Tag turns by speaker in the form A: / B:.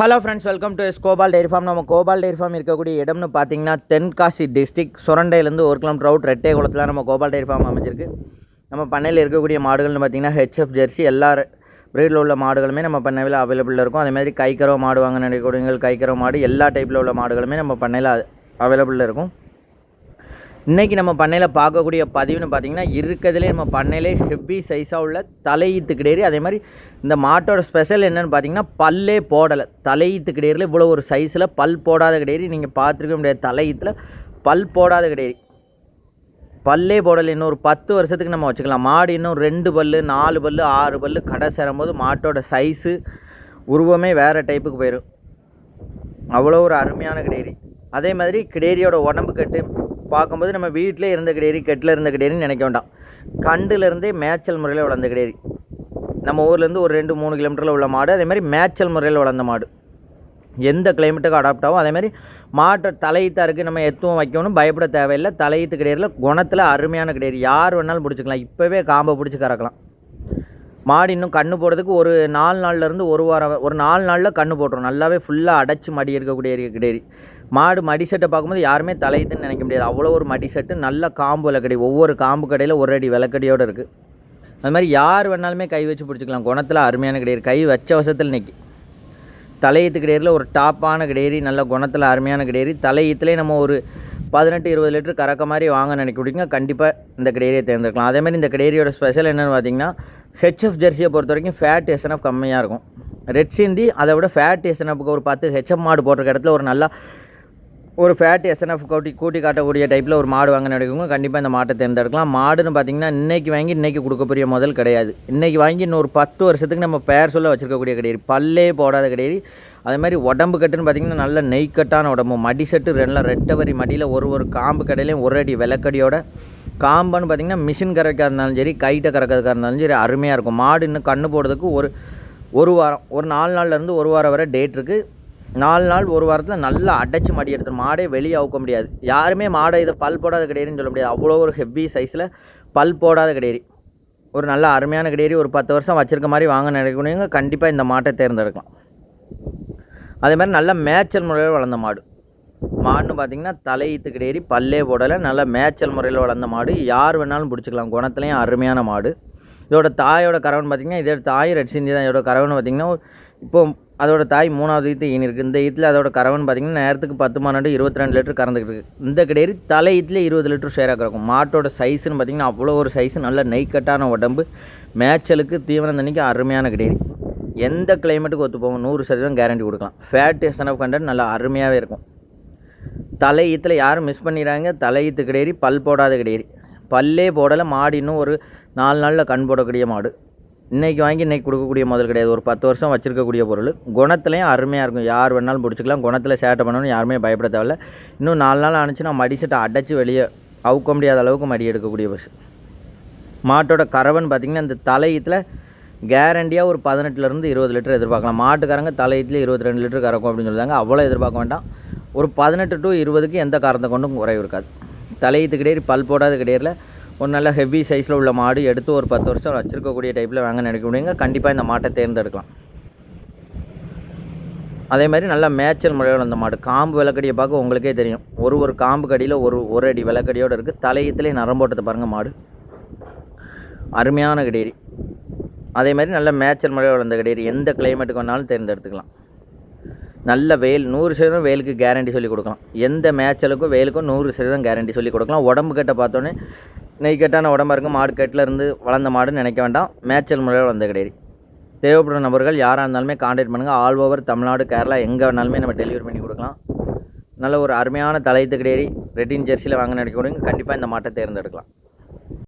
A: Hello friends, welcome to Gopal dairy farm. நம்ம Gopal dairy farm இருக்கக்கூடிய இடம்னு பார்த்தீங்கன்னா தென்காசி டிஸ்ட்ரிக்ட் சுரண்டையிலேருந்து 1 கிலோமீட்டர் அவுட் ரெட்டேகுளத்தில் நம்ம கோபால் டெய்ரி ஃபார்ம் அமைஞ்சிருக்கு. நம்ம பண்ணையில் இருக்கக்கூடிய மாடுகள்னு பார்த்தீங்கன்னா ஹெச்எஃப் ஜெர்சி எல்லா ப்ரீடில் உள்ள மாடுகளுமே நம்ம பண்ணையில் அவைலபிளில் இருக்கும். அதேமாதிரி கைக்கறவை மாடு வாங்க நினைக்கக்கூடிய கைக்கறவை மாடு எல்லா டைப்பில் உள்ள மாடுகளுமே நம்ம பண்ணையில் அவைலபிளில் இருக்கும். இன்றைக்கி நம்ம பண்ணையில் பார்க்கக்கூடிய பதிவுன்னு பார்த்திங்கன்னா இருக்கிறதுலே நம்ம பண்ணையிலே ஹெவி சைஸாக உள்ள தலையீத்து கிடையாது. அதே மாதிரி இந்த மாட்டோட ஸ்பெஷல் என்னென்னு பார்த்தீங்கன்னா பல்லே போடலை. தலையீத்து கிடையாது இவ்வளோ ஒரு சைஸில் பல் போடாத கிடையாது. நீங்கள் பார்த்துருக்க முடியாது, தலையீத்தில் பல் போடாத கிடையாது. பல்லே போடலை. இன்னும் ஒரு 10 வருஷத்துக்கு நம்ம வச்சுக்கலாம். மாடு இன்னும் 2 பல் 4 பல் 6 பல் கடை சேரும்போது மாட்டோட சைஸு உருவமே வேறு டைப்புக்கு போயிடும். அவ்வளோ ஒரு அருமையான கிடையாது. அதே மாதிரி கிடேரியோட உடம்பு கட்டு பார்க்கும்போது நம்ம வீட்டிலே இருந்த கிடையாது, கெட்டில் இருந்த கிடையாதுன்னு நினைக்க வேண்டாம். கண்டுலேருந்தே மேய்ச்சல் முறையில் வளர்ந்த கிடையாது. நம்ம ஊர்லேருந்து ஒரு 2-3 கிலோமீட்டரில் உள்ள மாடு. அதேமாதிரி மேய்ச்சல் முறையில் வளர்ந்த மாடு எந்த கிளைமேட்டுக்கு அடாப்ட் ஆகும். அதேமாதிரி மாட்டை தலையீத்தாக இருக்குது, நம்ம எத்துவம் வைக்கணும் பயப்பட தேவையில்லை. தலையீத்து கிடையாது குணத்தில் அருமையான கிடையாது. யார் வேணாலும் பிடிச்சிக்கலாம். இப்போவே காம்பை பிடிச்சி கறக்கலாம். மாடு இன்னும் கன்று போடுறதுக்கு ஒரு 4 நாள்லேருந்து ஒரு வாரம், ஒரு 4 நாளில் கன்று போட்டுரும். நல்லாவே ஃபுல்லாக அடைச்சி மடி இருக்கக்கூடிய கிடையாது. மாடு மடி செட்டை பார்க்கும்போது யாருமே தலையுதுன்னு நினைக்க முடியாது. அவ்வளோ ஒரு மடி செட்டு, நல்ல காம்பு விளக்கடி. ஒவ்வொரு காம்பு கடையில் ஒரு அடி விளக்கடியோடு இருக்குது. அது மாதிரி யார் வேணாலுமே கை வச்சு பிடிச்சிக்கலாம். குணத்தில் அருமையான கிடையாது. கை வச்ச வசத்தில் நிற்கி. தலையீத்து கிடையாதுல ஒரு டாப்பான கிடையாது. நல்ல குணத்தில் அருமையான கிடையாது. தலையீத்துலேயே நம்ம ஒரு 18-20 லிட்டர் கறக்க மாதிரி வாங்க நினைக்கிறீங்க, கண்டிப்பாக இந்த கிடையரியை தேர்ந்தெடுக்கலாம். அதேமாதிரி இந்த கிடையரியோட ஸ்பெஷல் என்னென்னு பார்த்தீங்கன்னா ஹெச்எஃப் ஜெர்சியை பொறுத்த வரைக்கும் ஃபேட் எஸ்என்எஃப் கம்மியாக இருக்கும். ரெட் சிந்தி அதை விட ஃபேட் எஸ்என்எஃப்க்கு ஒரு 10 ஹெச்எஃப் மாடு போட்டிருக்க இடத்துல ஒரு நல்லா ஒரு ஃபேட் எஸ்என்எஃப் கூட்டி காட்டக்கூடிய டைப்பில் ஒரு மாடு வாங்க நினைக்கிறவங்க கண்டிப்பாக இந்த மாட்டை தேர்ந்தெடுக்கலாம். மாடுன்னு பார்த்தீங்கன்னா இன்றைக்கி வாங்கி இன்றைக்கி கொடுக்கக்கூடிய முதல் கிடையாது. இன்றைக்கி வாங்கி இன்னொரு 10 வருஷத்துக்கு நம்ம பேர் சொல்ல வச்சுருக்கக்கூடிய கிடையாது. பல்லே போடாத கிடையாது. அதே மாதிரி உடம்பு கட்டுன்னு பார்த்திங்கன்னா நல்ல நெய்க்கட்டான உடம்பு. மடி செட்டு ரெண்டெலாம் ரெட்டவரி மடியில் ஒரு காம்பு கடையிலையும் ஒரு அடி விளக்கடியோட காம்புன்னு பார்த்திங்கன்னா மிஷின் கறக்காக இருந்தாலும் சரி, கைட்டை கறக்கிறதுக்காக இருந்தாலும் சரி அருமையாக இருக்கும். மாடு இன்னும் கன்று போடுறதுக்கு ஒரு வாரம், ஒரு 4 நாள்லேருந்து ஒரு வாரம் வரை டேட் இருக்குது. 4 நாள் ஒரு வாரத்தில் நல்லா அடைச்சி மடி எடுத்துடும். மாடே வெளியே அவுக்க முடியாது. யாருமே மாடை இதை பல் போடாத கிடையாதுன்னு சொல்ல முடியாது. அவ்வளோ ஒரு ஹெவி சைஸில் பல் போடாத கிடையாது. ஒரு நல்ல அருமையான கிடையாது. ஒரு 10 வருஷம் வச்சுருக்க மாதிரி வாங்க நினைக்கணுங்க, கண்டிப்பாக இந்த மாட்டை தேர்ந்தெடுக்கலாம். அதே மாதிரி நல்ல மேய்ச்சல் முறையில் வளர்ந்த மாடு. மாடுன்னு பார்த்திங்கன்னா தலையீத்து கிடையாது, பல்லே போடலை, நல்ல மேய்ச்சல் முறையில் வளர்ந்த மாடு. யார் வேணாலும் பிடிச்சிக்கலாம். குணத்துலேயும் அருமையான மாடு. இதோட தாயோட கறவன் பார்த்திங்கன்னா இதோட தாய் ரெட் சிந்தி தான். இதோட கறவன் பார்த்திங்கன்னா இப்போ அதோட தாய் 3வது ஈத்து ஈனி இருக்குது. இந்த ஈத்தில் அதோட கறவன் பார்த்திங்கன்னா நேரத்துக்கு 10 12 22 லிட்டர் கறந்துக்கிட்டு இருக்குது. இந்த கிடையாது தலை ஈத்தில் 20 லிட்டர் ஷேராக கறக்கும். மாட்டோட சைஸுன்னு பார்த்திங்கன்னா அவ்வளோ ஒரு சைஸு, நல்ல நெய்க்கட்டான உடம்பு. மேய்ச்சலுக்கு தீவனம் தண்ணிக்கு அருமையான கிடையாது. எந்த கிளைமேட்டுக்கு ஒத்து போகும் 100% கேரண்டி கொடுக்கலாம். ஃபேட் எஸ்என்எஃப் கண்டென்ட் நல்லா அருமையாகவே இருக்கும். தலை ஈத்தில் யாரும் மிஸ் பண்ணிடுறாங்க. தலை ஈத்து கிடையாது, பல் போடாத கிடையாது. பல்லே போடலை. மாடு இன்னும் ஒரு 4 நாளில் கண் போடக்கூடிய மாடு. இன்றைக்கி வாங்கி இன்றைக்கி கொடுக்கக்கூடிய முதல் கிடையாது. ஒரு 10 வருஷம் வச்சுருக்கக்கூடிய பொருள். குணத்துலேயும் அருமையாக இருக்கும். யார் வேணாலும் பிடிச்சிக்கலாம். குணத்தில் சேட்டை பண்ணணும்னு யாருமே பயப்பட தேவையில்ல. இன்னும் 4 நாள் ஆனிச்சுன்னா மடி செட்டை அடைச்சி வெளியே அவுக்க முடியாத அளவுக்கு மடி எடுக்கக்கூடிய பஸ். மாட்டோட கறவன் பார்த்திங்கன்னா இந்த தலையீத்தில் கேரண்டியாக ஒரு 18லேருந்து 20 லிட்டர் எதிர்பார்க்கலாம். மாட்டுக்காரங்க தலையீத்தில் 22 லிட்டர் கறக்கும் அப்படின்னு சொல்லுவாங்க. அவ்வளோ எதிர்பார்க்க வேண்டாம். ஒரு 18 to 20க்கு எந்த காரணத்தை கொண்டும் குறைவு இருக்காது. தலையீத்து கிடையாது, பல் போடாத கிடையாது. ஒரு நல்ல ஹெவி சைஸில் உள்ள மாடு எடுத்து ஒரு 10 வருஷம் வச்சுருக்கக்கூடிய டைப்பில் வாங்க நினைக்கக்கூடியங்க, கண்டிப்பாக இந்த மாட்டை தேர்ந்தெடுக்கலாம். அதே மாதிரி நல்லா மேய்ச்சல் முறையோட அந்த மாடு. காம்பு விளக்கடியை பார்க்க உங்களுக்கே தெரியும். ஒரு காம்பு கடியில் ஒரு அடி விளக்கடியோடு இருக்குது. தலையீத்துலேயே நரம்போட்டத்தை பாருங்கள். மாடு அருமையான கிடையாது. அதே மாதிரி நல்ல மேய்ச்சல் முறையோட வளர்ந்த கிடையாது. எந்த கிளைமேட்டுக்கு வேணாலும் தேர்ந்தெடுத்துக்கலாம். நல்ல வெயில் 100% வெயிலுக்கு கேரண்டி சொல்லி கொடுக்கலாம். எந்த மேய்ச்சலுக்கும் வெயிலுக்கும் 100% கேரண்டி சொல்லி கொடுக்கலாம். உடம்பு கட்டை பார்த்தோன்னே நெய்க்கட்டான உடம்பாக இருக்கும். மாடு கட்டில் இருந்து வளர்ந்த மாடுன்னு நினைக்க வேண்டாம். மேய்ச்சல் முறையில் வளர்ந்த கிடையாது. தேவைப்படும் நபர்கள் யாராக இருந்தாலுமே கான்டாக்ட் பண்ணுங்கள். ஆல் ஓவர் தமிழ்நாடு, கேரளா எங்கே வேணாலுமே நம்ம டெலிவரி பண்ணி கொடுக்கலாம். நல்ல ஒரு அருமையான தலையீத்து கிடையாது ரெட்டின் ஜெர்சியில் வாங்க நினைக்கிறவங்க கண்டிப்பாக இந்த மாட்டை தேர்ந்தெடுக்கலாம்.